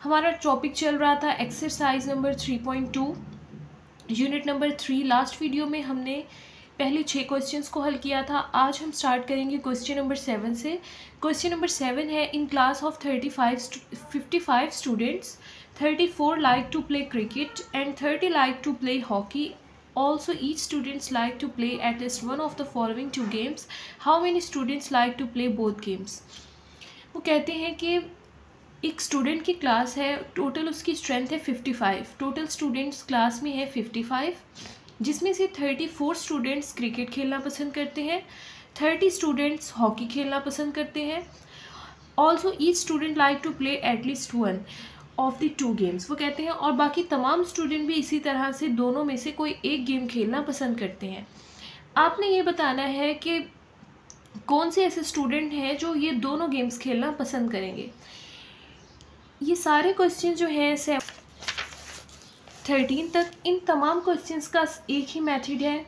हमारा टॉपिक चल रहा था exercise number 3.2 unit number 3। Last video में हमने पहले 6 क्वेश्चंस को हल किया था। आज हम स्टार्ट करेंगे क्वेश्चन नंबर 7 से। क्वेश्चन नंबर 7 है, in class of 55 students 34 like to play cricket and 30 like to play hockey. Also, each students like to play at least one of the following two games. How many students like to play both games? वो कहते हैं कि एक student की class है, total उसकी strength है 55, total students class में है 55, जिसमें से 34 स्टूडेंट्स क्रिकेट खेलना पसंद करते हैं, 30 स्टूडेंट्स हॉकी खेलना पसंद करते हैं. Also each student like to play at least one of the two games. वो कहते हैं और बाकी तमाम स्टूडेंट भी इसी तरह से दोनों में से कोई एक गेम खेलना पसंद करते हैं. आपने ये बताना है कि कौन से ऐसे स्टूडेंट हैं जो ये दोनों गेम्स खेलना पसंद करेंगे. ये सारे क्वेश्चन जो हैं 13 तक, इन तमाम क्वेश्चंस का एक ही मेथड है,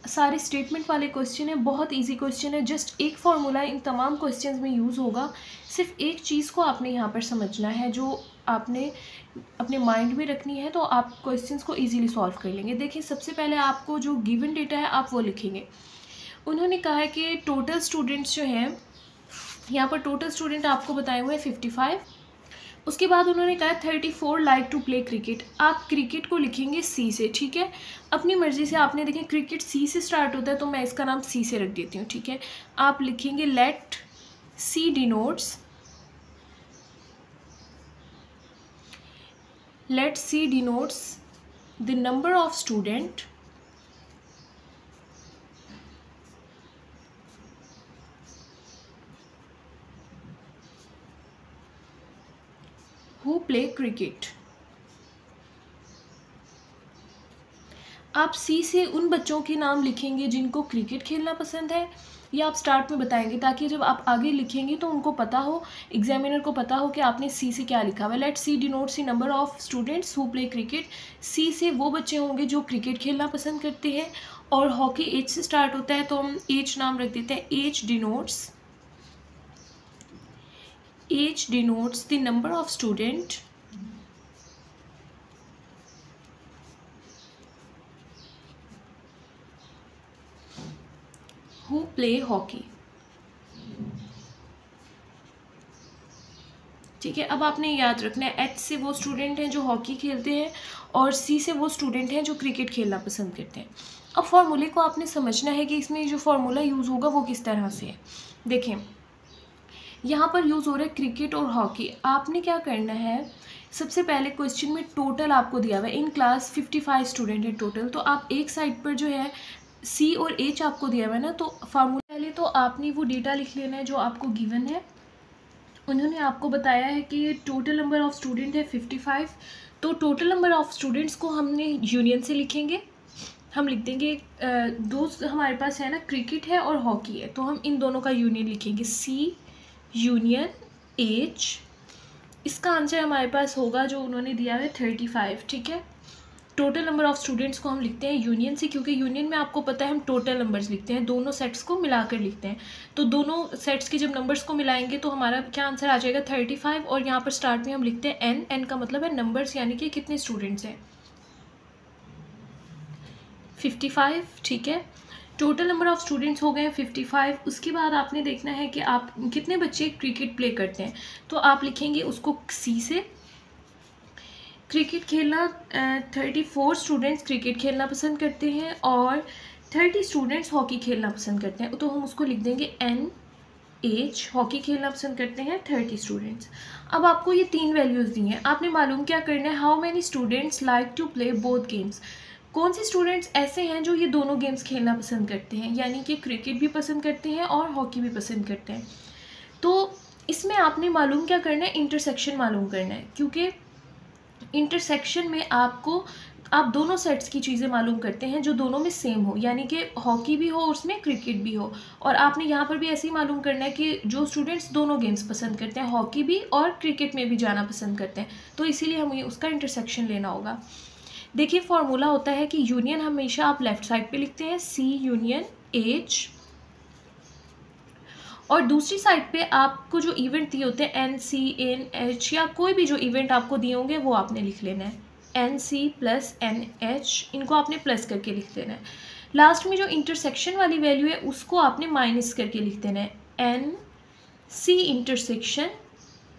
सारे स्टेटमेंट वाले क्वेश्चन है, बहुत इजी क्वेश्चन है. जस्ट एक फार्मूला इन तमाम क्वेश्चंस में यूज़ होगा. सिर्फ एक चीज़ को आपने यहाँ पर समझना है जो आपने अपने माइंड में रखनी है, तो आप क्वेश्चंस को इजीली सॉल्व कर लेंगे. देखिए, सबसे पहले आपको जो गिवन डेटा है आप वो लिखेंगे. उन्होंने कहा है कि टोटल स्टूडेंट्स जो हैं, यहाँ पर टोटल स्टूडेंट आपको बताए हुए हैं 55. उसके बाद उन्होंने कहा 34 लाइक टू प्ले क्रिकेट. आप क्रिकेट को लिखेंगे सी से, ठीक है, अपनी मर्ज़ी से. आपने देखें क्रिकेट सी से स्टार्ट होता है तो मैं इसका नाम सी से रख देती हूँ, ठीक है. आप लिखेंगे late C denotes the number of student who play cricket. आप सी से उन बच्चों के नाम लिखेंगे जिनको क्रिकेट खेलना पसंद है, या आप स्टार्ट में बताएंगे ताकि जब आप आगे लिखेंगे तो उनको पता हो, एग्जामिनर को पता हो कि आपने सी से क्या लिखा हुआ है. Let C denotes the number of students who play cricket. C से वो बच्चे होंगे जो क्रिकेट खेलना पसंद करते हैं, और हॉकी एच से स्टार्ट होता है तो हम एच नाम रख देते हैं. H denotes the number of student who play hockey. ठीक है, अब आपने याद रखना है एच से वो स्टूडेंट हैं जो हॉकी खेलते हैं, और सी से वो स्टूडेंट हैं जो क्रिकेट खेलना पसंद करते हैं. अब फॉर्मूले को आपने समझना है कि इसमें जो फार्मूला यूज़ होगा वो किस तरह से है. देखें, यहाँ पर यूज़ हो रहा है क्रिकेट और हॉकी. आपने क्या करना है, सबसे पहले क्वेश्चन में टोटल आपको दिया हुआ है, इन क्लास 55 स्टूडेंट है टोटल, तो आप एक साइड पर जो है सी और एच आपको दिया हुआ है ना, तो फार्मूला पहले तो आपने वो डेटा लिख लेना है जो आपको गिवन है. उन्होंने आपको बताया है कि टोटल नंबर ऑफ़ स्टूडेंट है 55, तो टोटल नंबर ऑफ़ स्टूडेंट्स को हमने यूनियन से लिखेंगे. हम लिख देंगे दो हमारे पास है ना, क्रिकेट है और हॉकी है, तो हम इन दोनों का यूनियन लिखेंगे सी यूनियन एच. इसका आंसर हमारे पास होगा जो उन्होंने दिया है 35, ठीक है. टोटल नंबर ऑफ़ स्टूडेंट्स को हम लिखते हैं यूनियन से, क्योंकि यूनियन में आपको पता है हम टोटल नंबर्स लिखते हैं, दोनों सेट्स को मिलाकर लिखते हैं. तो दोनों सेट्स के जब नंबर्स को मिलाएंगे तो हमारा क्या आंसर आ जाएगा 35. और यहाँ पर स्टार्ट में हम लिखते हैं एन. एन का मतलब है नंबर्स, यानी कि कितने स्टूडेंट्स हैं, 55, ठीक है. टोटल नंबर ऑफ़ स्टूडेंट्स हो गए हैं 55. उसके बाद आपने देखना है कि आप कितने बच्चे क्रिकेट प्ले करते हैं, तो आप लिखेंगे उसको सी से. क्रिकेट खेलना 34 स्टूडेंट्स क्रिकेट खेलना पसंद करते हैं और 30 स्टूडेंट्स हॉकी खेलना पसंद करते हैं, तो हम उसको लिख देंगे एन एच. हॉकी खेलना पसंद करते हैं 30 स्टूडेंट्स. अब आपको ये 3 वैल्यूज़ दी हैं, आपने मालूम क्या करना है, how many students like to play both games. कौन से स्टूडेंट्स ऐसे हैं जो ये दोनों गेम्स खेलना पसंद करते हैं, यानी कि क्रिकेट भी पसंद करते हैं और हॉकी भी पसंद करते हैं. तो इसमें आपने मालूम क्या करना है, इंटरसेक्शन मालूम करना है, क्योंकि इंटरसेक्शन में आप दोनों सेट्स की चीज़ें मालूम करते हैं जो दोनों में सेम हो, यानी कि हॉकी भी हो उसमें क्रिकेट भी हो. और आपने यहाँ पर भी ऐसे ही मालूम करना है कि जो स्टूडेंट्स दोनों गेम्स पसंद करते हैं, हॉकी भी और क्रिकेट में भी जाना पसंद करते हैं, तो इसीलिए हमें उसका इंटरसेक्शन लेना होगा. देखिए, फॉर्मूला होता है कि यूनियन हमेशा आप लेफ़्ट साइड पे लिखते हैं, सी यूनियन एच, और दूसरी साइड पे आपको जो इवेंट दिए होते हैं NC, NH या कोई भी जो इवेंट आपको दिए होंगे वो आपने लिख लेना है। NC प्लस NH इनको आपने प्लस करके लिख देना है। लास्ट में जो इंटरसेक्शन वाली वैल्यू है उसको आपने माइनस करके लिख देना है NC इंटरसेक्शन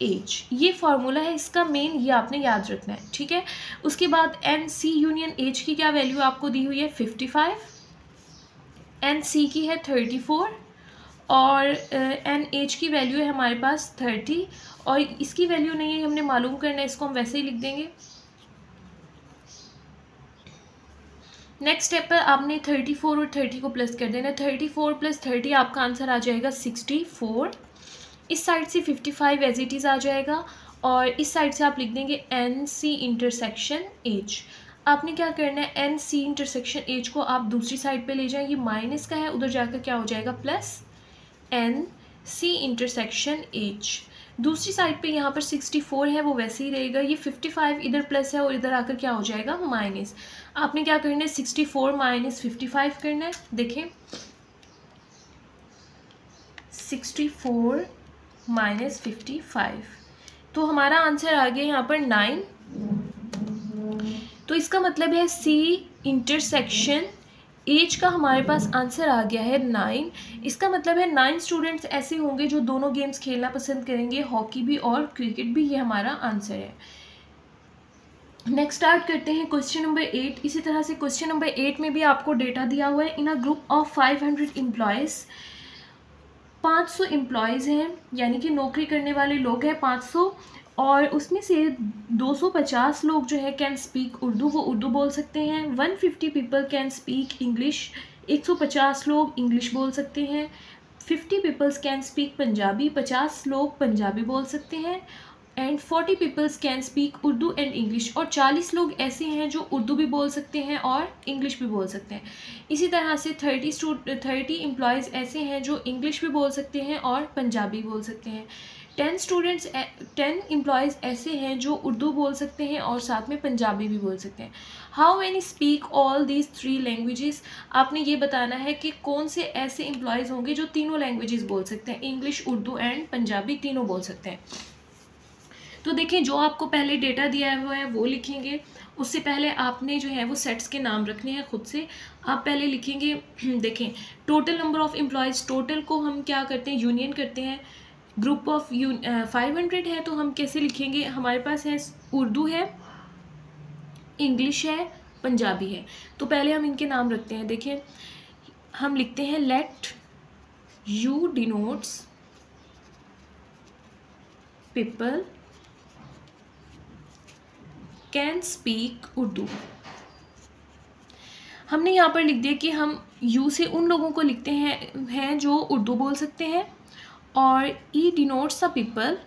H। ये फार्मूला है इसका मेन, ये आपने याद रखना है, ठीक है। उसके बाद NC यूनियन H की क्या वैल्यू आपको दी हुई है 55, NC की है 34 और NH की वैल्यू है हमारे पास 30 और इसकी वैल्यू नहीं है, हमने मालूम करना है, इसको हम वैसे ही लिख देंगे। नेक्स्ट स्टेप पर आपने 34 और 30 को प्लस कर देना है। 34 प्लस 30 आपका आंसर आ जाएगा 64। इस साइड से 55 एज इट इज़ आ जाएगा और इस साइड से आप लिख देंगे NC इंटरसेक्शन H। आपने क्या करना है, NC इंटरसेक्शन H को आप दूसरी साइड पे ले जाएं, ये माइनस का है, उधर जाकर क्या हो जाएगा प्लस NC इंटरसेक्शन H। दूसरी साइड पे यहाँ पर 64 है वो वैसे ही रहेगा, ये 55 इधर प्लस है और इधर आकर क्या हो जाएगा माइनस। आपने क्या करना है 64 माइनस 55 करना है। देखें 64 माइनस 55 तो हमारा आंसर आ गया यहाँ पर 9। तो इसका मतलब है C इंटरसेक्शन H का हमारे पास आंसर आ गया है 9। इसका मतलब है 9 स्टूडेंट्स ऐसे होंगे जो दोनों गेम्स खेलना पसंद करेंगे, हॉकी भी और क्रिकेट भी, ये हमारा आंसर है। नेक्स्ट स्टार्ट करते हैं क्वेश्चन नंबर 8। इसी तरह से क्वेश्चन नंबर 8 में भी आपको डेटा दिया हुआ है। In a group of 500 employees, 500 employees हैं, यानी कि नौकरी करने वाले लोग हैं 500 और उसमें से 250 लोग जो है कैन स्पीक उर्दू, वो उर्दू बोल सकते हैं। 150 पीपल कैन स्पीक इंग्लिश, 150 लोग इंग्लिश बोल सकते हैं। 50 पीपल्स कैन स्पीक पंजाबी, 50 लोग पंजाबी बोल सकते हैं। And 40 peoples can speak Urdu and English, और 40 लोग ऐसे हैं जो उर्दू भी बोल सकते हैं और इंग्लिश भी बोल सकते हैं। इसी तरह से 30 एम्प्लॉयज़ ऐसे हैं जो इंग्लिश भी बोल सकते हैं और पंजाबी बोल सकते हैं। 10 एम्प्लॉयज़ ऐसे हैं जो उर्दू बोल सकते हैं और साथ में पंजाबी भी बोल सकते हैं। How many speak all these 3 languages, आपने ये बताना है कि कौन से ऐसे एम्प्लॉयज़ होंगे जो तीनों लैंग्वेजेस बोल सकते हैं, इंग्लिश, उर्दू एंड पंजाबी तीनों बोल सकते हैं। तो देखें जो आपको पहले डेटा दिया हुआ है वो लिखेंगे, उससे पहले आपने जो है वो सेट्स के नाम रखने हैं खुद से। आप पहले लिखेंगे देखें total number of employees, total को हम क्या करते हैं यूनियन करते हैं। ग्रुप ऑफ 500 है तो हम कैसे लिखेंगे, हमारे पास है उर्दू है, इंग्लिश है, पंजाबी है। तो पहले हम इनके नाम रखते हैं। देखें हम लिखते हैं let you denotes people can speak Urdu. हमने यहाँ पर लिख दिया कि हम यू से उन लोगों को लिखते हैं जो उर्दू बोल सकते हैं, और E denotes the people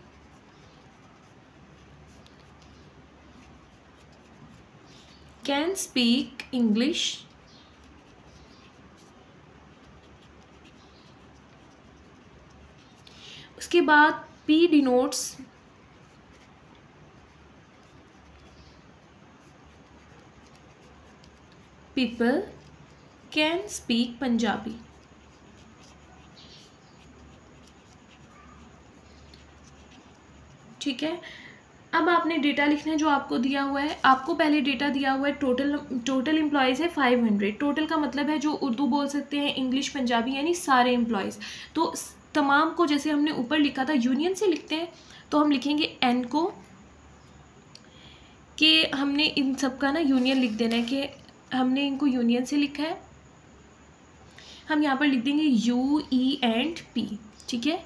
can speak English उसके बाद P denotes people can speak Punjabi. ठीक है, अब आपने डेटा लिखना है जो आपको दिया हुआ है। आपको पहले डेटा दिया हुआ है टोटल एम्प्लॉयज़ है 500। टोटल का मतलब है जो उर्दू बोल सकते हैं, इंग्लिश, पंजाबी, यानी सारे एम्प्लॉयज़। तो तमाम को जैसे हमने ऊपर लिखा था यूनियन से लिखते हैं, तो हम लिखेंगे एन को कि हमने इन सब का ना यूनियन लिख देना है कि हमने इनको यूनियन से लिखा है। हम यहाँ पर लिख देंगे यू, ई एंड पी। ठीक है,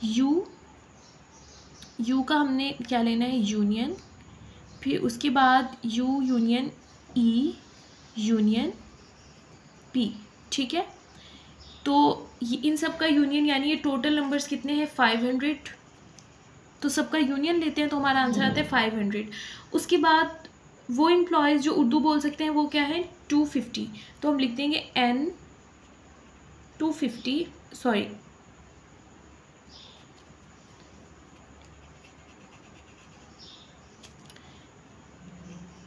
यू का हमने क्या लेना है यूनियन, फिर उसके बाद you union E union P. ठीक है, तो इन सब का यूनियन यानी ये टोटल नंबर्स कितने हैं 500, तो सबका यूनियन लेते हैं तो हमारा आंसर आता है 500। उसके बाद वो एम्प्लॉयज़ जो उर्दू बोल सकते हैं वो क्या है 250, तो हम लिख देंगे एन 250 सॉरी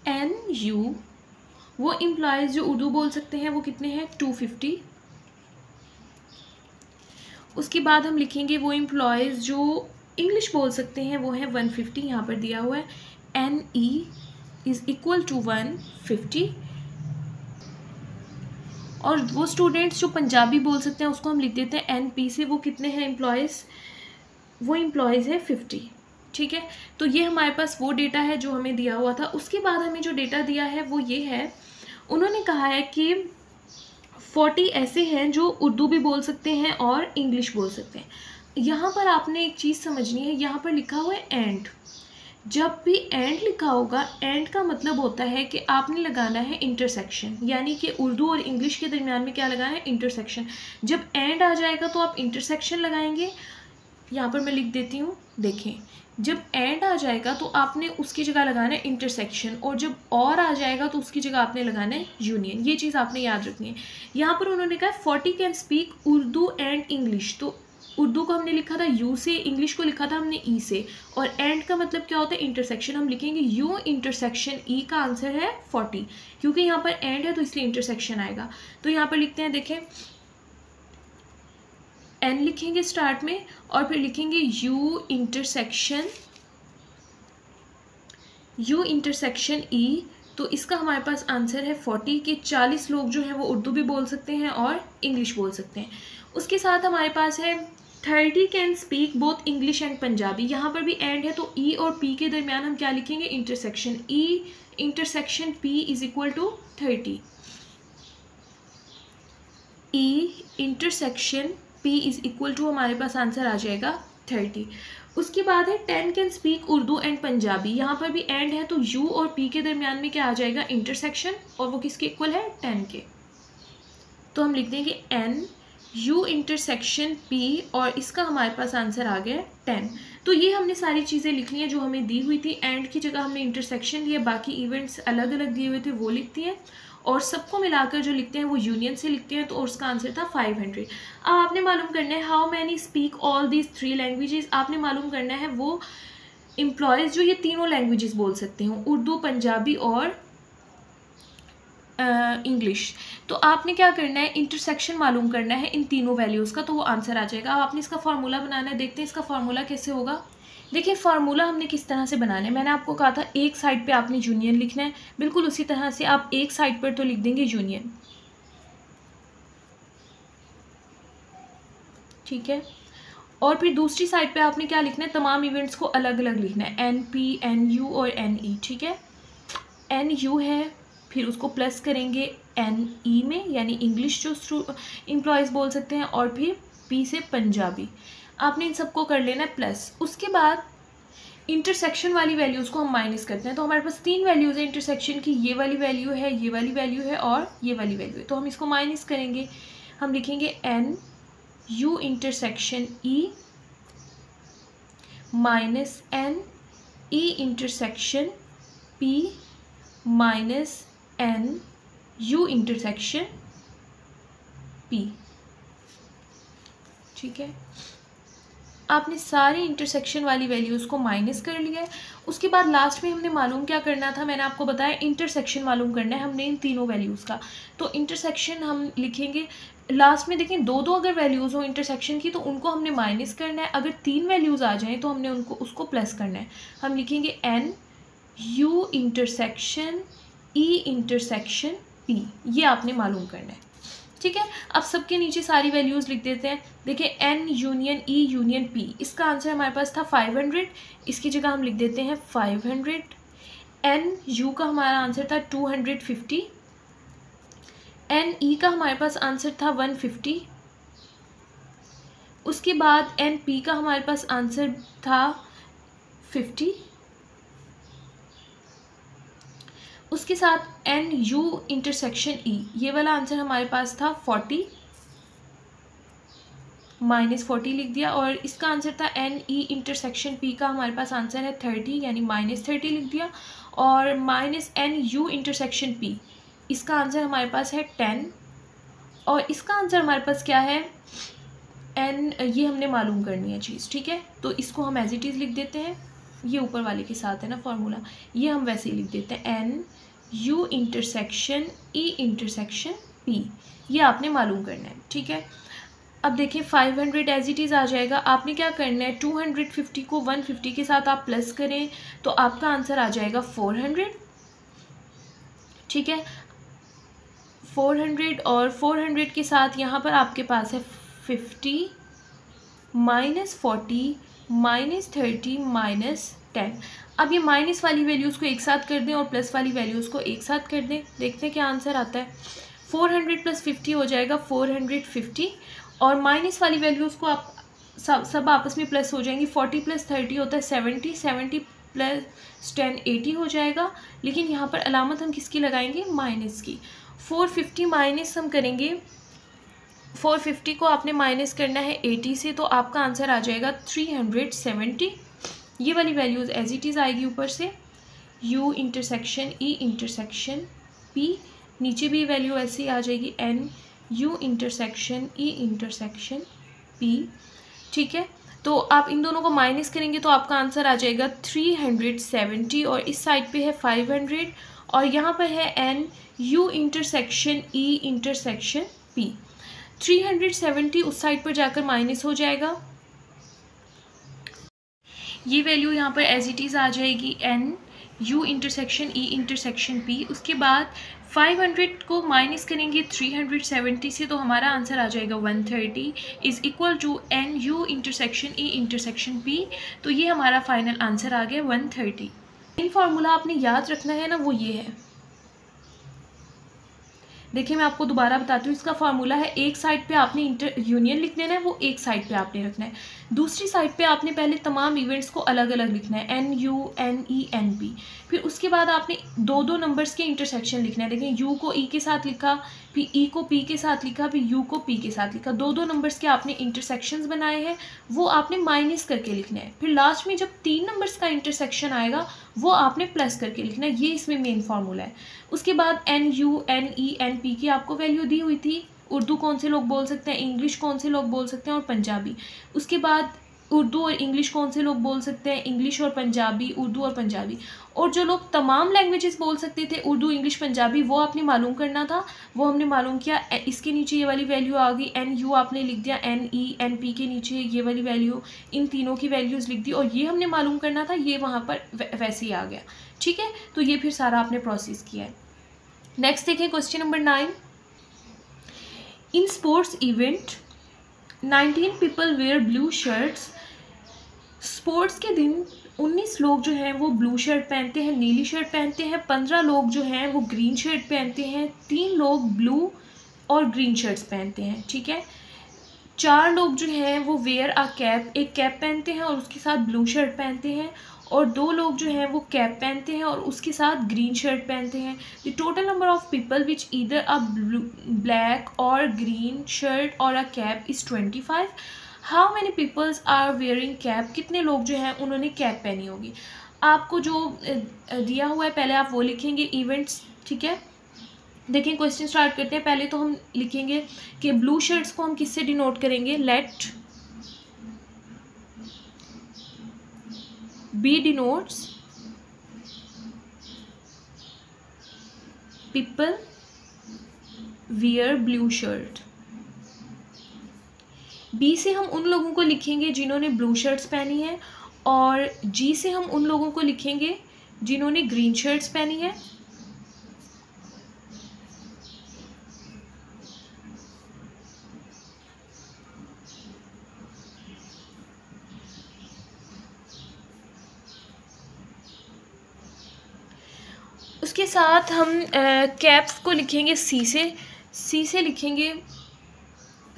एन यू। वो एम्प्लॉयज़ जो उर्दू बोल सकते हैं वो कितने हैं 250। उसके बाद हम लिखेंगे वो एम्प्लॉयज़ जो इंग्लिश बोल सकते हैं, वो है 150, यहाँ पर दिया हुआ है NE इज़ इक्वल टू 150। और वो स्टूडेंट्स जो पंजाबी बोल सकते हैं उसको हम लिख देते हैं NP से, वो कितने हैं एम्प्लॉयज़, वो एम्प्लॉयज़ है 50। ठीक है, तो ये हमारे पास वो डेटा है जो हमें दिया हुआ था। उसके बाद हमें जो डेटा दिया है वो ये है, उन्होंने कहा है कि 40 ऐसे हैं जो उर्दू भी बोल सकते हैं और इंग्लिश बोल सकते हैं। यहाँ पर आपने एक चीज़ समझनी है, यहाँ पर लिखा हुआ है एंड। जब भी एंड लिखा होगा, एंड का मतलब होता है कि आपने लगाना है इंटरसेक्शन, यानी कि उर्दू और इंग्लिश के दरमियान में क्या लगाना है, इंटरसेक्शन। जब एंड आ जाएगा तो आप इंटरसेक्शन लगाएंगे। यहाँ पर मैं लिख देती हूँ, देखें, जब एंड आ जाएगा तो आपने उसकी जगह लगाना है इंटरसेक्शन, और जब और आ जाएगा तो उसकी जगह आपने लगाना है यूनियन। ये चीज़ आपने याद रखनी है। यहाँ पर उन्होंने कहा 40 can speak Urdu and English, तो उर्दू को हमने लिखा था यू से, इंग्लिश को लिखा था हमने ई से, और एंड का मतलब क्या होता है, इंटरसेक्शन। हम लिखेंगे यू इंटरसेक्शन ई, का आंसर है 40, क्योंकि यहाँ पर एंड है तो इसलिए इंटरसेक्शन आएगा। तो यहाँ पर लिखते हैं, देखें, एन लिखेंगे स्टार्ट में और फिर लिखेंगे यू इंटरसेक्शन ई। तो इसका हमारे पास आंसर है 40 के 40 लोग जो हैं वो उर्दू भी बोल सकते हैं और इंग्लिश बोल सकते हैं। उसके साथ हमारे पास है 30 can speak both English and Punjabi. यहाँ पर भी एंड है तो ई और पी के दरमियान हम क्या लिखेंगे, intersection. E intersection P is equal to 30। E intersection P is equal to हमारे पास आंसर आ जाएगा 30। उसके बाद है 10 can speak Urdu and Punjabi. यहाँ पर भी एंड है तो U और P के दरमियान में क्या आ जाएगा, इंटरसेक्शन, और वो किसके इक्वल है, 10 के। तो हम लिख देंगे N U इंटरसेक्शन P, और इसका हमारे पास आंसर आ गया 10। तो ये हमने सारी चीज़ें लिखनी है जो हमें दी हुई थी। एंड की जगह हमने इंटरसेक्शन लिया, बाकी इवेंट्स अलग अलग दिए हुए थे वो लिखती हैं, और सबको मिलाकर जो लिखते हैं वो यूनियन से लिखते हैं। तो उसका आंसर था 500। अब आपने मालूम करना है how many speak all these 3 languages. आपने मालूम करना है वो एम्प्लॉयज़ जो ये तीनों लैंग्वेजेस बोल सकते हैं, उर्दू, पंजाबी और इंग्लिश। तो आपने क्या करना है, इंटरसेक्शन मालूम करना है इन तीनों वैल्यूज़ का, तो वो आंसर आ जाएगा। अब आपने इसका फार्मूला बनाना है, देखते हैं इसका फार्मूला कैसे होगा। देखिए फार्मूला हमने किस तरह से बनाना है, मैंने आपको कहा था एक साइड पे आपने यूनियन लिखना है, बिल्कुल उसी तरह से आप एक साइड पर तो लिख देंगे यूनियन, ठीक है। और फिर दूसरी साइड पे आपने क्या लिखना है, तमाम इवेंट्स को अलग अलग लिखना है, NP, NU और NE, ठीक है। NU है, फिर उसको प्लस करेंगे NE में, यानी इंग्लिश जो एम्प्लॉयज़ बोल सकते हैं, और फिर P से पंजाबी। आपने इन सबको कर लेना है प्लस। उसके बाद इंटरसेक्शन वाली वैल्यूज़ को हम माइनस करते हैं। तो हमारे पास 3 वैल्यूज़ है इंटरसेक्शन की, ये वाली वैल्यू है, ये वाली वैल्यू है और ये वाली वैल्यू है। तो हम इसको माइनस करेंगे, हम लिखेंगे NU intersection E minus NE intersection P minus NU intersection P, ठीक है। आपने सारी इंटरसेक्शन वाली वैल्यूज़ को माइनस कर लिया है। उसके बाद लास्ट में हमने मालूम क्या करना था, मैंने आपको बताया इंटरसेक्शन मालूम करना है हमने इन तीनों वैल्यूज़ का। तो इंटरसेक्शन हम लिखेंगे लास्ट में, देखें 2 अगर वैल्यूज़ हो इंटरसेक्शन की तो उनको हमने माइनस करना है, अगर 3 वैल्यूज़ आ जाएँ तो हमने उसको प्लस करना है। हम लिखेंगे NU intersection E intersection P, ये आपने मालूम करना है, ठीक है। अब सबके नीचे सारी वैल्यूज़ लिख देते हैं। देखिए N union E union P, इसका आंसर हमारे पास था 500, इसकी जगह हम लिख देते हैं 500। NU का हमारा आंसर था 250, NE का हमारे पास आंसर था 150, उसके बाद NP का हमारे पास आंसर था 50, उसके साथ NU इंटरसेक्शन E, ये वाला आंसर हमारे पास था 40, माइनस 40 लिख दिया, और इसका आंसर था NE इंटरसेक्शन P का हमारे पास आंसर है 30, यानी माइनस 30 लिख दिया, और माइनस NU इंटरसेक्शन P, इसका आंसर हमारे पास है 10, और इसका आंसर हमारे पास क्या है, ये हमने मालूम करनी है चीज़, ठीक है। तो इसको हम एज इट इज़ लिख देते हैं, ये ऊपर वाले के साथ है ना फॉर्मूला, ये हम वैसे ही लिख देते हैं NU intersection E intersection P, ये आपने मालूम करना है, ठीक है। अब देखिए 500 एज इट इज़ आ जाएगा। आपने क्या करना है, 250 को 150 के साथ आप प्लस करें तो आपका आंसर आ जाएगा 400। ठीक है, 400 और 400 के साथ यहाँ पर आपके पास है 50 -40 -30 -10। अब ये माइनस वाली वैल्यूज़ को एक साथ कर दें और प्लस वाली वैल्यूज़ को एक साथ कर दें, देखते हैं क्या आंसर आता है। 400 + 50 हो जाएगा 450, और माइनस वाली वैल्यूज़ को आप सब आपस में प्लस हो जाएंगी। 40 + 30 होता है 70, 70 + 10 80 हो जाएगा। लेकिन यहाँ पर अलामत हम किसकी लगाएंगे, माइनस की। 450 माइनस हम करेंगे, 450 को आपने माइनस करना है 80 से, तो आपका आंसर आ जाएगा 370। ये वाली वैल्यूज़ एज इट इज़ आएगी ऊपर से, U intersection E intersection P, नीचे भी वैल्यू ऐसे ही आ जाएगी N U intersection E intersection P। ठीक है, तो आप इन दोनों को माइनस करेंगे तो आपका आंसर आ जाएगा 370, और इस साइड पे है 500 और यहाँ पर है N U intersection E intersection P। 370 उस साइड पर जाकर माइनस हो जाएगा, ये वैल्यू यहाँ पर एज इट इज़ आ जाएगी N U intersection E intersection P। उसके बाद 500 को माइनस करेंगे 370 से, तो हमारा आंसर आ जाएगा 130 is equal to N U intersection E intersection P। तो ये हमारा फाइनल आंसर आ गया 130। इन फार्मूला आपने याद रखना है ना, वो ये है। देखिए मैं आपको दोबारा बताती हूँ, इसका फार्मूला है, एक साइड पे आपने इंटर यूनियन लिख देना है, वो एक साइड पे आपने रखना है। दूसरी साइड पे आपने पहले तमाम इवेंट्स को अलग अलग लिखना है, NU NE NP। फिर उसके बाद आपने दो दो नंबर्स के इंटरसेक्शन लिखना है। देखिए U को E के साथ लिखा, फिर E को P के साथ लिखा, फिर U को P के साथ लिखा। दो दो नंबर्स के आपने इंटरसेक्शंस बनाए हैं, वो आपने माइनस करके लिखना है। फिर लास्ट में जब 3 नंबर्स का इंटरसेक्शन आएगा वो आपने प्लस करके लिखना है। ये इसमें मेन फार्मूला है। उसके बाद NU NE NP की आपको वैल्यू दी हुई थी। उर्दू कौन से लोग बोल सकते हैं, इंग्लिश कौन से लोग बोल सकते हैं, और पंजाबी। उसके बाद उर्दू और इंग्लिश कौन से लोग बोल सकते हैं, इंग्लिश और पंजाबी, उर्दू और पंजाबी। और जो लोग तमाम लैंग्वेजेस बोल सकते थे, उर्दू इंग्लिश पंजाबी, वो आपने मालूम करना था। वो हमने मालूम किया। इसके नीचे ये वाली वैल्यू आ गई, NU आपने लिख दिया, NE NP के नीचे ये वाली वैल्यू, इन तीनों की वैल्यूज़ लिख दी, और ये हमने मालूम करना था, ये वहाँ पर वैसे ही आ गया। ठीक है, तो ये फिर सारा आपने प्रोसेस किया है। नेक्स्ट देखिए question number 9। In sports event 19 people wear blue shirts. Sports के दिन 19 लोग जो हैं वो ब्लू शर्ट पहनते हैं, नीली शर्ट पहनते हैं। 15 लोग जो हैं वो ग्रीन शर्ट पहनते हैं। 3 लोग ब्लू और ग्रीन शर्ट्स पहनते हैं। ठीक है, 4 लोग जो हैं वो वेयर अ कैप, एक कैप पहनते हैं और उसके साथ ब्लू शर्ट पहनते हैं। और 2 लोग जो हैं वो कैप पहनते हैं और उसके साथ ग्रीन शर्ट पहनते हैं। The total number of people which either a black or green shirt or a cap is 25। How many peoples are wearing cap, कितने लोग जो हैं उन्होंने कैप पहनी होगी। आपको जो दिया हुआ है पहले आप वो लिखेंगे इवेंट्स। ठीक है, देखिए क्वेश्चन स्टार्ट करते हैं। पहले तो हम लिखेंगे कि ब्लू शर्ट्स को हम किससे डिनोट करेंगे, late B denotes people wear blue shirt। B से हम उन लोगों को लिखेंगे जिन्होंने ब्लू शर्ट्स पहनी है, और G से हम उन लोगों को लिखेंगे जिन्होंने ग्रीन शर्ट्स पहनी है। उसके साथ हम कैप्स को लिखेंगे C से लिखेंगे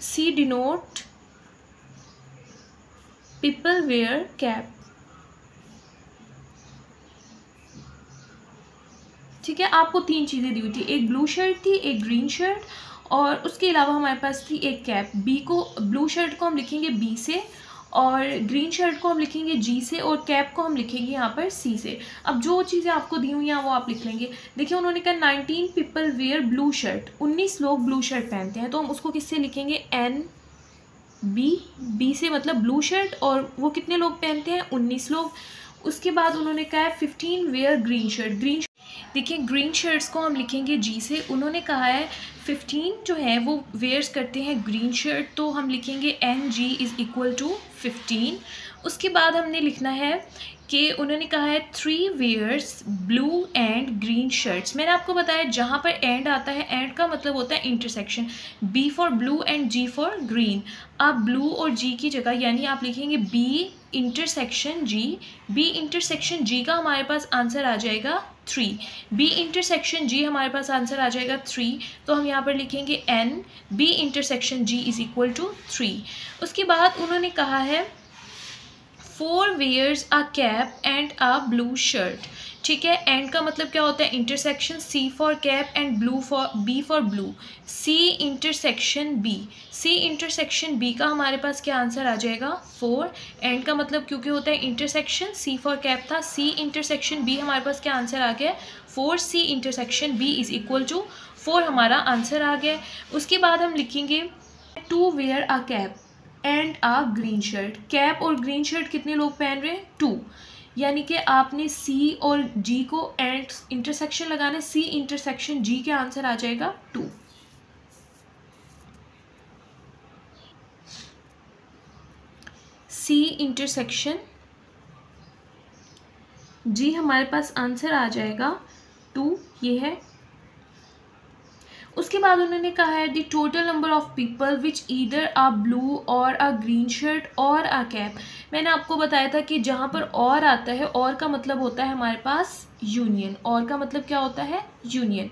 C denote people wear cap. ठीक है, आपको 3 चीज़ें दी हुई थी, एक ब्लू शर्ट थी, एक ग्रीन शर्ट, और उसके अलावा हमारे पास थी एक कैप। ब्लू शर्ट को हम लिखेंगे B से, और ग्रीन शर्ट को हम लिखेंगे G से, और कैप को हम लिखेंगे यहाँ पर C से। अब जो चीज़ें आपको दी हुई हैं वो आप लिख लेंगे। देखिए उन्होंने कहा 19 पीपल वेयर ब्लू शर्ट, 19 लोग ब्लू शर्ट पहनते हैं, तो हम उसको किससे लिखेंगे, B से मतलब ब्लू शर्ट, और वो कितने लोग पहनते हैं, 19 लोग। उसके बाद उन्होंने कहा 15 वेयर ग्रीन शर्ट, देखिए ग्रीन शर्ट्स को हम लिखेंगे जी से। उन्होंने कहा है 15 जो है वो वेयर्स करते हैं ग्रीन शर्ट, तो हम लिखेंगे NG इज़ इक्वल टू 15। उसके बाद हमने लिखना है कि उन्होंने कहा है 3 wears blue and green shirts. मैंने आपको बताया जहाँ पर एंड आता है, एंड का मतलब होता है intersection, B for blue and G for green. आप ब्लू और G की जगह यानी आप लिखेंगे B intersection G। B intersection G का हमारे पास आंसर आ जाएगा 3। B इंटरसेक्शन G हमारे पास आंसर आ जाएगा 3, तो हम यहाँ पर लिखेंगे N B intersection G is equal to 3। उसके बाद उन्होंने कहा है 4 wears a cap and a blue shirt। ठीक है, एंड का मतलब क्या होता है intersection, C for cap and B for blue, C intersection B। C intersection B का हमारे पास क्या आंसर आ जाएगा 4। एंड का मतलब क्योंकि होता है इंटरसेक्शन, C फॉर कैप था, C इंटरसेक्शन B हमारे पास क्या आंसर आ गया 4। C intersection B is equal to 4 हमारा आंसर आ गया। उसके बाद हम लिखेंगे to wear a cap and a green shirt. Cap और ग्रीन शर्ट कितने लोग पहन रहे हैं 2, यानी कि आपने C और G को एंड इंटरसेक्शन लगाना है, C इंटरसेक्शन G के आंसर आ जाएगा 2। C इंटरसेक्शन G हमारे पास आंसर आ जाएगा 2, ये है। उसके बाद उन्होंने कहा है the total number of people which either a blue और अ green shirt or a cap. मैंने आपको बताया था कि जहाँ पर और आता है, और का मतलब होता है हमारे पास यूनियन, और का मतलब क्या होता है यूनियन।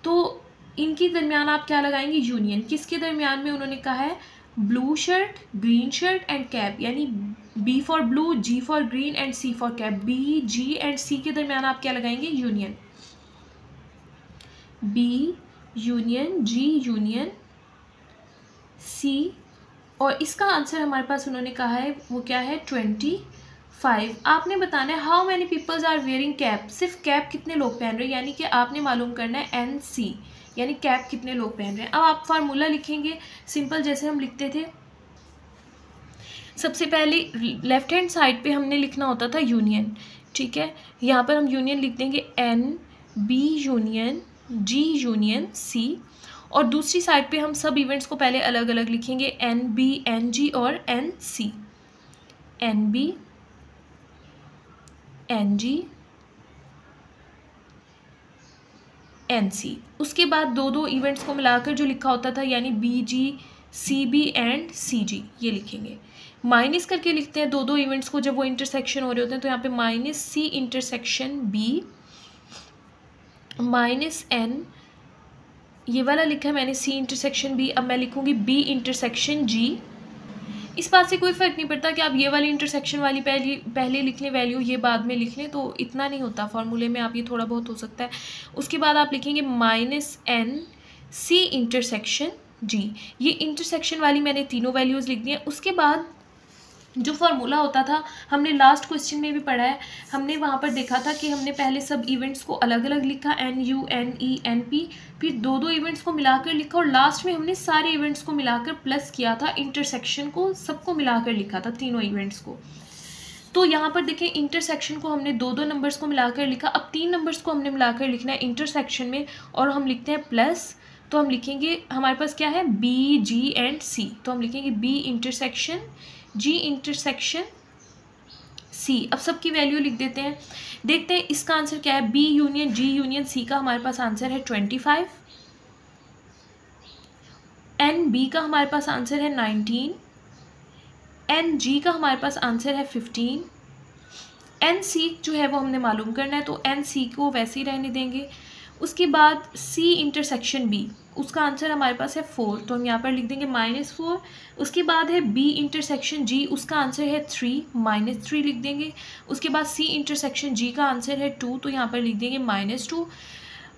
तो इनके दरमियान आप क्या लगाएंगे यूनियन। किसके दरमियान में उन्होंने कहा है blue shirt, green shirt and cap, यानी B for blue, G for green and C for cap. B G and C के दरमियान आप क्या लगाएंगे union, B union G union C, और इसका आंसर हमारे पास उन्होंने कहा है वो क्या है 25। आपने बताना है how many peoples are wearing cap, सिर्फ कैप कितने लोग पहन रहे हैं, यानी कि आपने मालूम करना है NC, यानी कैप कितने लोग पहन रहे हैं। अब आप फार्मूला लिखेंगे सिंपल, जैसे हम लिखते थे। सबसे पहले लेफ्ट हैंड साइड पे हमने लिखना होता था यूनियन, ठीक है। यहाँ पर हम यूनियन लिख देंगे NB union G union C, और दूसरी साइड पे हम सब इवेंट्स को पहले अलग अलग लिखेंगे NB NG और NC, NB NG NC। उसके बाद दो इवेंट्स को मिलाकर जो लिखा होता था यानी BG CB एंड CG, ये लिखेंगे। माइनस करके लिखते हैं दो इवेंट्स को जब वो इंटरसेक्शन हो रहे होते हैं, तो यहाँ पे minus C intersection B minus N, ये वाला लिखा है मैंने C इंटरसेक्शन B। अब मैं लिखूंगी B इंटरसेक्शन G। इस बात से कोई फ़र्क नहीं पड़ता कि आप ये वाली इंटरसेक्शन वाली पहले लिख लें वैल्यू, ये बाद में लिख लें, तो इतना नहीं होता फॉर्मूले में, आप ये थोड़ा बहुत हो सकता है। उसके बाद आप लिखेंगे minus N C intersection G। ये इंटरसेक्शन वाली मैंने तीनों वैल्यूज़ लिख दी हैं। उसके बाद जो फार्मूला होता था हमने लास्ट क्वेश्चन में भी पढ़ा है, हमने वहाँ पर देखा था कि हमने पहले सब इवेंट्स को अलग अलग लिखा NU NE NP, फिर दो इवेंट्स को मिलाकर लिखा, और लास्ट में हमने सारे इवेंट्स को मिलाकर प्लस किया था, इंटरसेक्शन को सबको मिलाकर लिखा था तीनों इवेंट्स को। तो यहाँ पर देखें इंटरसेक्शन को हमने दो नंबर्स को मिलाकर लिखा, अब 3 नंबर्स को हमने मिलाकर लिखना है इंटरसेक्शन में, और हम लिखते हैं प्लस। तो हम लिखेंगे हमारे पास क्या है B G एंड C, तो हम लिखेंगे B intersection G intersection C। अब सबकी वैल्यू लिख देते हैं, देखते हैं इसका आंसर क्या है। B union G union C का हमारे पास आंसर है 25, NB का हमारे पास आंसर है 19, NG का हमारे पास आंसर है 15, NC जो है वो हमने मालूम करना है, तो NC को वैसे ही रहने देंगे। उसके बाद C इंटरसेक्शन B, उसका आंसर हमारे पास है 4, तो हम यहाँ पर लिख देंगे -4। उसके बाद है B इंटरसेक्शन G, उसका आंसर है 3, -3 लिख देंगे। उसके बाद C इंटरसेक्शन G का आंसर है 2, तो यहाँ पर लिख देंगे -2।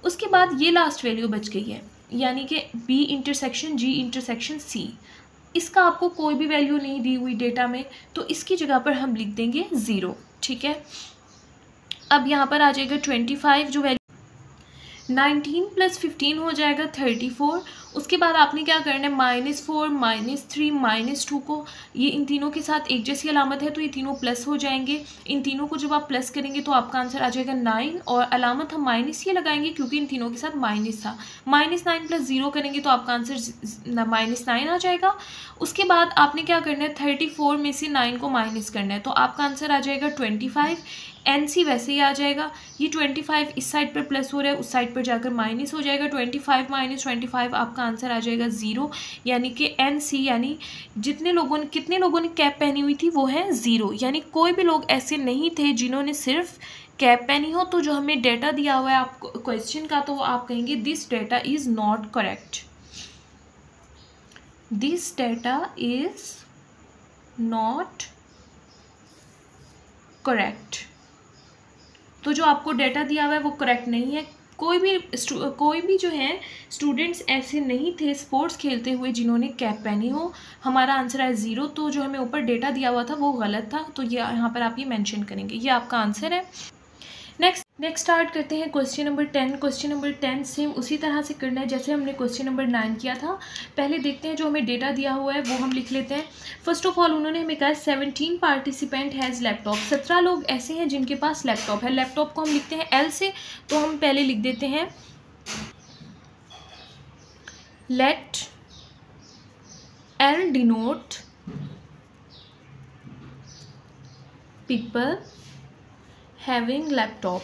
उसके बाद ये लास्ट वैल्यू बच गई है, यानी कि B intersection G intersection C। इसका आपको कोई भी वैल्यू नहीं दी हुई डेटा में, तो इसकी जगह पर हम लिख देंगे 0, ठीक है। अब यहाँ पर आ जाएगा 25, जो वैल्यू 19 + 15 हो जाएगा 34। उसके बाद आपने क्या करना है, -4 -3 -2 को ये इन तीनों के साथ एक जैसी अलामत है तो ये तीनों प्लस हो जाएंगे। इन तीनों को जब आप प्लस करेंगे तो आपका आंसर आ जाएगा 9 और अलामत हम माइनस ये लगाएंगे क्योंकि इन तीनों के साथ माइनस था। -9 + 0 करेंगे तो आपका आंसर -9 आ जाएगा। उसके बाद आपने क्या करना है, 34 में से 9 को माइनस करना है तो आपका आंसर आ जाएगा 25। NC वैसे ही आ जाएगा, ये 25 इस साइड पर प्लस हो रहा है, उस साइड पर जाकर माइनस हो जाएगा। 25 - 25 आपका आंसर आ जाएगा 0, यानी कि NC यानी कितने लोगों ने कैप पहनी हुई थी वो है 0, यानी कोई भी लोग ऐसे नहीं थे जिन्होंने सिर्फ कैप पहनी हो। तो जो हमें डेटा दिया हुआ है आपको क्वेश्चन का, तो आप कहेंगे this data is not correct, this data is not correct. तो जो आपको डेटा दिया हुआ है वो करेक्ट नहीं है। कोई भी जो है स्टूडेंट्स ऐसे नहीं थे स्पोर्ट्स खेलते हुए जिन्होंने कैप पहनी हो। हमारा आंसर है 0, तो जो हमें ऊपर डेटा दिया हुआ था वो गलत था, तो ये यहाँ पर आप ये मेंशन करेंगे, ये आपका आंसर है। नेक्स्ट स्टार्ट करते हैं question number 10। Question number 10 same उसी तरह से करना है जैसे हमने क्वेश्चन नंबर 9 किया था। पहले देखते हैं जो हमें डेटा दिया हुआ है वो हम लिख लेते हैं। फर्स्ट ऑफ ऑल उन्होंने हमें कहा 17 पार्टिसिपेंट हैज़ लैपटॉप, 17 लोग ऐसे हैं जिनके पास लैपटॉप है। लैपटॉप को हम लिखते हैं L से, तो हम पहले लिख देते हैं let L denote people having laptop.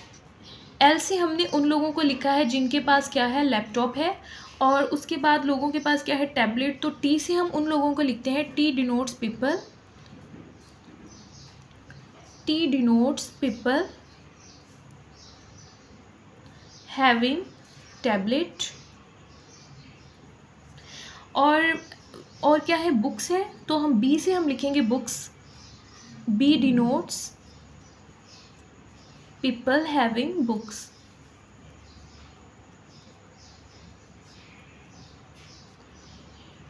L से हमने उन लोगों को लिखा है जिनके पास क्या है, लैपटॉप है। और उसके बाद लोगों के पास क्या है, टैबलेट। तो T से हम उन लोगों को लिखते हैं, T denotes people, T denotes people having tablet. और क्या है, बुक्स है, तो हम B से हम लिखेंगे books, B denotes people having books.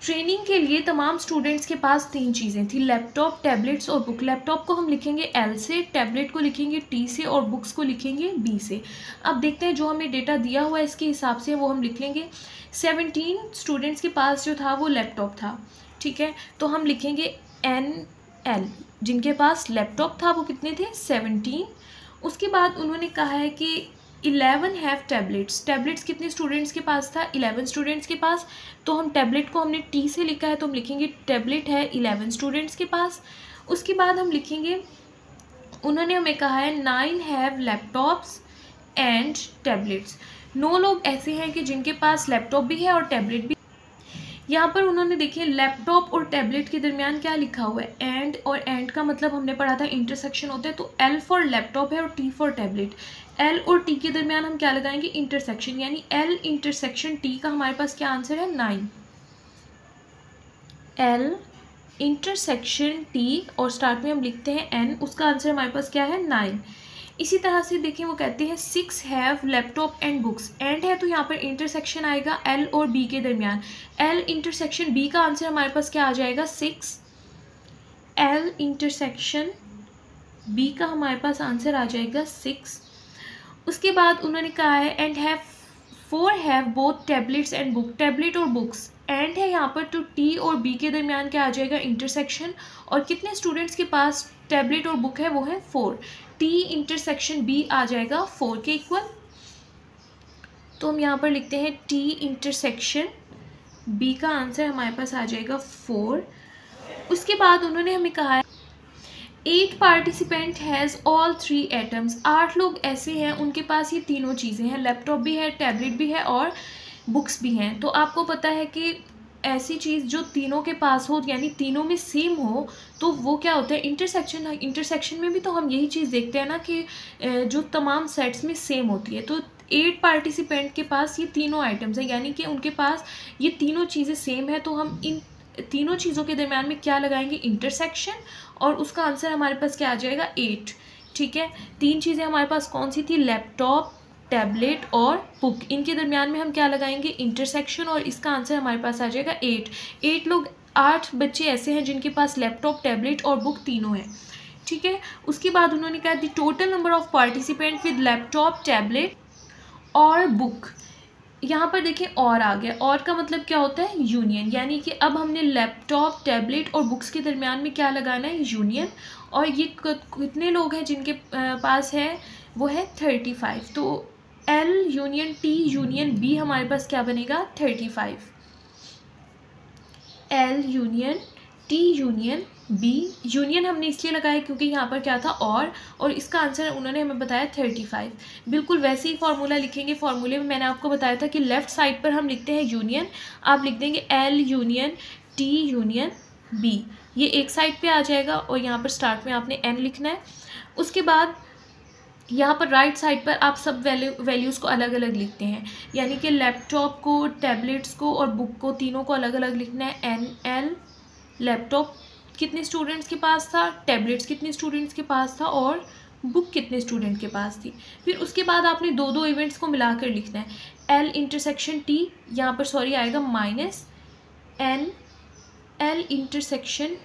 Training के लिए तमाम स्टूडेंट्स के पास 3 चीज़ें थी, लैपटॉप, टैबलेट्स और बुक। लैपटॉप को हम लिखेंगे L से, टैबलेट को लिखेंगे T से और बुक्स को लिखेंगे B से। अब देखते हैं जो हमें डेटा दिया हुआ है इसके हिसाब से वो हम लिख लेंगे। 17 स्टूडेंट्स के पास जो था वो लैपटॉप था, ठीक है, तो हम लिखेंगे NL। जिनके पास लैपटॉप था वो कितने थे, 17। उसके बाद उन्होंने कहा है कि 11 हैव टैबलेट्स। टैबलेट्स कितने स्टूडेंट्स के पास था, 11 स्टूडेंट्स के पास। तो हम टैबलेट को हमने T से लिखा है तो हम लिखेंगे टैबलेट है 11 स्टूडेंट्स के पास। उसके बाद हम लिखेंगे, उन्होंने हमें कहा है 9 हैव लैपटॉप्स एंड टैबलेट्स। 9 लोग ऐसे हैं कि जिनके पास लैपटॉप भी है और टैबलेट भी। यहाँ पर उन्होंने देखिए लैपटॉप और टैबलेट के दरमियान क्या लिखा हुआ है, एंड। और एंड का मतलब हमने पढ़ा था इंटरसेक्शन होता है, तो L फॉर लैपटॉप है और T फॉर टैबलेट। L और T के दरमियान हम क्या लगाएंगे, इंटरसेक्शन, यानी L इंटरसेक्शन T का हमारे पास क्या आंसर है, 9। L इंटरसेक्शन T और स्टार्ट में हम लिखते हैं N, उसका आंसर हमारे पास क्या है, 9। इसी तरह से देखिए वो कहते हैं 6 have laptop and books. And है तो यहाँ पर इंटरसेक्शन आएगा L और B के दरमियान। L इंटरसेक्शन B का आंसर हमारे पास क्या आ जाएगा, 6। L इंटरसेक्शन B का हमारे पास आंसर आ जाएगा 6। उसके बाद उन्होंने कहा है and have 4 have both tablets and book. Tablet और बुक्स एंड है यहाँ पर, तो T और B के दरमियान क्या आ जाएगा, इंटरसेक्शन। और कितने स्टूडेंट्स के पास टैबलेट और बुक है, वो है 4। T इंटरसेक्शन B आ जाएगा 4 के इक्वल। तो हम यहाँ पर लिखते हैं T इंटरसेक्शन B का आंसर हमारे पास आ जाएगा 4। उसके बाद उन्होंने हमें कहा है 8 पार्टिसिपेंट हैज़ ऑल 3 एटम्स। 8 लोग ऐसे हैं उनके पास ये तीनों चीज़ें हैं, लैपटॉप भी है, टैबलेट भी है और बुक्स भी हैं। तो आपको पता है कि ऐसी चीज़ जो तीनों के पास हो, यानी तीनों में सेम हो, तो वो क्या होता है, इंटरसेक्शन। इंटरसेक्शन में भी तो हम यही चीज़ देखते हैं ना कि जो तमाम सेट्स में सेम होती है। तो 8 पार्टिसिपेंट के पास ये तीनों आइटम्स हैं, यानी कि उनके पास ये तीनों चीज़ें सेम है। तो हम इन तीनों चीज़ों के दरम्यान में क्या लगाएंगे, इंटरसेक्शन, और उसका आंसर हमारे पास क्या आ जाएगा, 8। ठीक है, 3 चीज़ें हमारे पास कौन सी थी, लैपटॉप, टैबलेट और बुक। इनके दरमियान में हम क्या लगाएंगे, इंटरसेक्शन, और इसका आंसर हमारे पास आ जाएगा 8। 8 लोग 8 बच्चे ऐसे हैं जिनके पास लैपटॉप, टैबलेट और बुक तीनों हैं। ठीक है, उसके बाद उन्होंने कहा the total number of participant with laptop, tablet और बुक। यहाँ पर देखिए और आ गया, और का मतलब क्या होता है, यूनियन, यानी कि अब हमने लैपटॉप, टैबलेट और बुक्स के दरमियान में क्या लगाना है, यूनियन। और ये कितने लोग हैं जिनके पास है, वो है 35। तो L union T union B हमारे पास क्या बनेगा, 35। L union T union B, union हमने इसलिए लगाया क्योंकि यहाँ पर क्या था, और इसका आंसर उन्होंने हमें बताया 35। बिल्कुल वैसे ही फॉर्मूला लिखेंगे। फॉर्मूले में मैंने आपको बताया था कि लेफ़्ट साइड पर हम लिखते हैं यूनियन, आप लिख देंगे L union T union B, ये एक साइड पे आ जाएगा और यहाँ पर स्टार्ट में आपने N लिखना है। उसके बाद यहाँ पर राइट साइड पर आप सब वैल्यूज़ को अलग अलग लिखते हैं, यानी कि लैपटॉप को, टैबलेट्स को और बुक को, तीनों को अलग अलग लिखना है। NL, लैपटॉप कितने स्टूडेंट्स के पास था, टैबलेट्स कितने स्टूडेंट्स के पास था और बुक कितने स्टूडेंट के पास थी। फिर उसके बाद आपने दो इवेंट्स को मिलाकर लिखना है। L इंटरसेक्शन T, यहाँ पर सॉरी आएगा minus N L intersection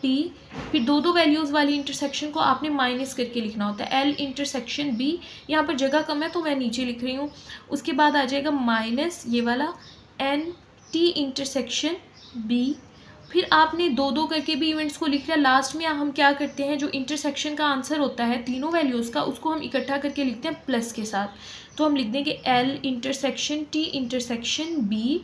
T, फिर दो वैल्यूज़ वाली इंटरसेक्शन को आपने माइनस करके लिखना होता है। L इंटरसेक्शन B, यहाँ पर जगह कम है तो मैं नीचे लिख रही हूँ। उसके बाद आ जाएगा माइनस ये वाला N T इंटरसेक्शन B, फिर आपने दो करके भी इवेंट्स को लिख लिया। लास्ट में हम क्या करते हैं, जो इंटरसेक्शन का आंसर होता है तीनों वैल्यूज़ का, उसको हम इकट्ठा करके लिखते हैं प्लस के साथ। तो हम लिख देंगे L intersection T intersection B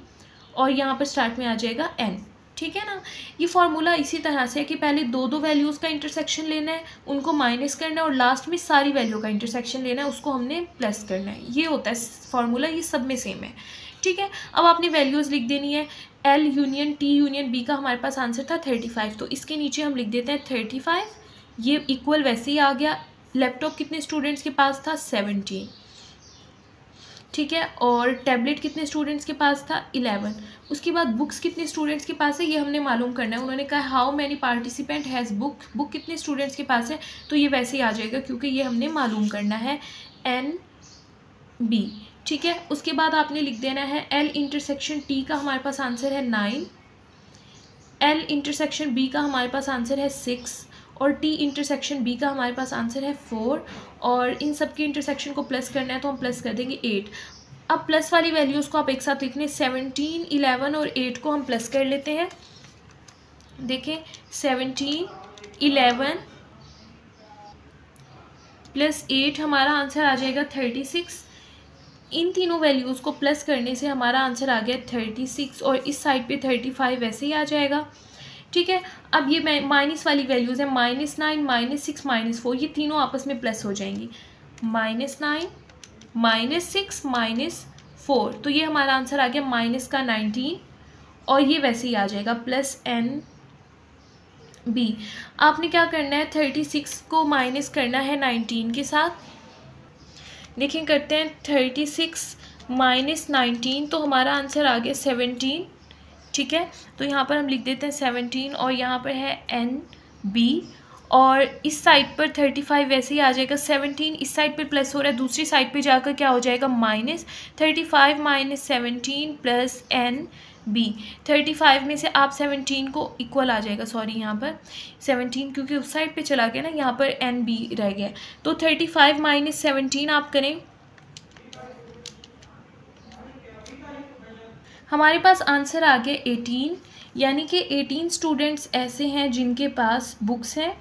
और यहाँ पर स्टार्ट में आ जाएगा N, ठीक है ना। ये फार्मूला इसी तरह से है कि पहले दो वैल्यूज़ का इंटरसेक्शन लेना है, उनको माइनस करना है और लास्ट में सारी वैल्यू का इंटरसेक्शन लेना है, उसको हमने प्लस करना है। ये होता है फार्मूला, ये सब में सेम है, ठीक है। अब आपने वैल्यूज़ लिख देनी है। L union T union B का हमारे पास आंसर था 35, तो इसके नीचे हम लिख देते हैं 35, ये इक्वल वैसे ही आ गया। लैपटॉप कितने स्टूडेंट्स के पास था, 17, ठीक है। और टैबलेट कितने स्टूडेंट्स के पास था, 11। उसके बाद बुक्स कितने स्टूडेंट्स के पास है, ये हमने मालूम करना है। उन्होंने कहा how many participant has book कितने स्टूडेंट्स के पास है, तो ये वैसे ही आ जाएगा क्योंकि ये हमने मालूम करना है, NB, ठीक है। उसके बाद आपने लिख देना है L इंटरसेक्शन T का हमारे पास आंसर है 9, L इंटरसेक्शन B का हमारे पास आंसर है 6 और T इंटरसेक्शन B का हमारे पास आंसर है 4, और इन सब के इंटरसेक्शन को प्लस करना है तो हम प्लस कर देंगे 8। अब प्लस वाली वैल्यूज़ को आप एक साथ लिखने, 17, 11 और 8 को हम प्लस कर लेते हैं। देखें 17, 11 प्लस 8 हमारा आंसर आ जाएगा 36। इन तीनों वैल्यूज़ को प्लस करने से हमारा आंसर आ गया 36 और इस साइड पे 35 वैसे ही आ जाएगा, ठीक है। अब ये माइनस वाली वैल्यूज़ है, -9, -6, -4, ये तीनों आपस में प्लस हो जाएंगी, -9, -6, -4, तो ये हमारा आंसर आ गया माइनस का 19 और ये वैसे ही आ जाएगा प्लस NB। आपने क्या करना है, 36 को माइनस करना है 19 के साथ। देखिए करते हैं 36 माइनस 19, तो हमारा आंसर आ गया 17, ठीक है। तो यहाँ पर हम लिख देते हैं 17 और यहाँ पर है NB और इस साइड पर 35 वैसे ही आ जाएगा। 17 इस साइड पर प्लस हो रहा है, दूसरी साइड पे जाकर क्या हो जाएगा, माइनस। 35 माइनस 17 प्लस NB, 35 में से आप 17 को इक्वल आ जाएगा, सॉरी यहाँ पर 17 क्योंकि उस साइड पे चला गया ना, यहाँ पर NB रह गया। तो 35 माइनस 17 आप करें, हमारे पास आंसर आ गया 18, यानी कि 18 स्टूडेंट्स ऐसे हैं जिनके पास बुक्स हैं,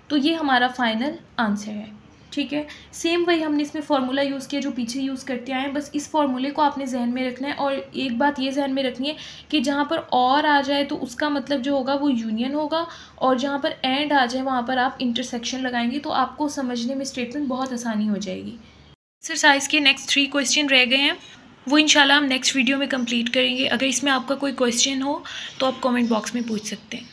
तो ये हमारा फाइनल आंसर है, ठीक है। सेम वही हमने इसमें फार्मूला यूज़ किया जो पीछे यूज़ करते आए हैं, बस इस फार्मूले को आपने जहन में रखना है। और एक बात ये जहन में रखनी है कि जहाँ पर और आ जाए तो उसका मतलब जो होगा वो यूनियन होगा, और जहाँ पर एंड आ जाए वहाँ पर आप इंटरसेक्शन लगाएंगे, तो आपको समझने में स्टेटमेंट बहुत आसानी हो जाएगी। एक्सरसाइज के नेक्स्ट 3 क्वेश्चन रह गए हैं, वो इंशाल्लाह हम नेक्स्ट वीडियो में कंप्लीट करेंगे। अगर इसमें आपका कोई क्वेश्चन हो तो आप कमेंट बॉक्स में पूछ सकते हैं।